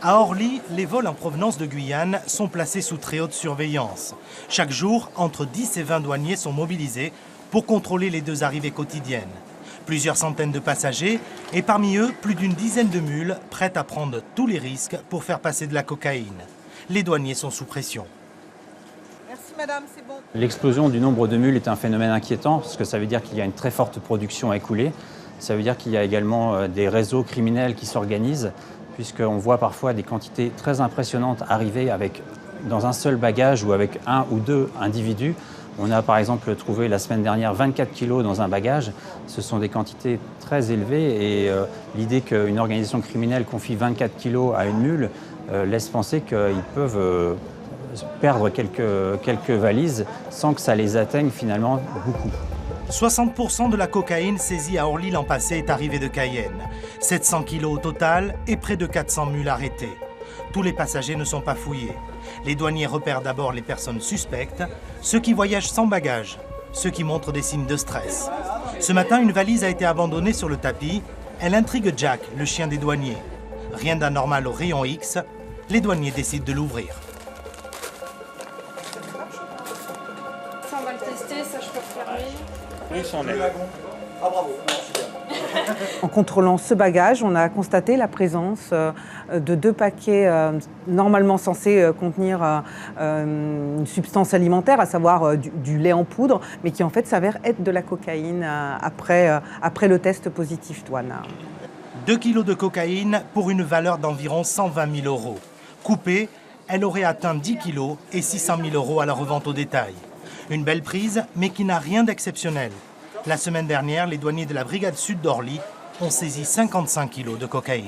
À Orly, les vols en provenance de Guyane sont placés sous très haute surveillance. Chaque jour, entre 10 et 20 douaniers sont mobilisés pour contrôler les deux arrivées quotidiennes. Plusieurs centaines de passagers et parmi eux, plus d'une dizaine de mules prêtes à prendre tous les risques pour faire passer de la cocaïne. Les douaniers sont sous pression. Merci madame, c'est bon. L'explosion du nombre de mules est un phénomène inquiétant parce que ça veut dire qu'il y a une très forte production à écouler. Ça veut dire qu'il y a également des réseaux criminels qui s'organisent puisqu'on voit parfois des quantités très impressionnantes arriver dans un seul bagage ou avec un ou deux individus. On a par exemple trouvé la semaine dernière 24 kilos dans un bagage. Ce sont des quantités très élevées et l'idée qu'une organisation criminelle confie 24 kilos à une mule laisse penser qu'ils peuvent perdre quelques valises sans que ça les atteigne finalement beaucoup. 60% de la cocaïne saisie à Orly l'an passé est arrivée de Cayenne. 700 kilos au total et près de 400 mules arrêtées. Tous les passagers ne sont pas fouillés. Les douaniers repèrent d'abord les personnes suspectes, ceux qui voyagent sans bagages, ceux qui montrent des signes de stress. Ce matin, une valise a été abandonnée sur le tapis. Elle intrigue Jack, le chien des douaniers. Rien d'anormal au rayon X, les douaniers décident de l'ouvrir. Ça, on va le tester, ça je peux le fermer. Oui, c'en est. Ah bravo, En contrôlant ce bagage, on a constaté la présence de 2 paquets normalement censés contenir une substance alimentaire, à savoir du lait en poudre, mais qui en fait s'avère être de la cocaïne après le test positif douane. 2 kilos de cocaïne pour une valeur d'environ 120 000 euros. Coupée, elle aurait atteint 10 kilos et 600 000 euros à la revente au détail. Une belle prise, mais qui n'a rien d'exceptionnel. La semaine dernière, les douaniers de la brigade sud d'Orly ont saisi 55 kilos de cocaïne.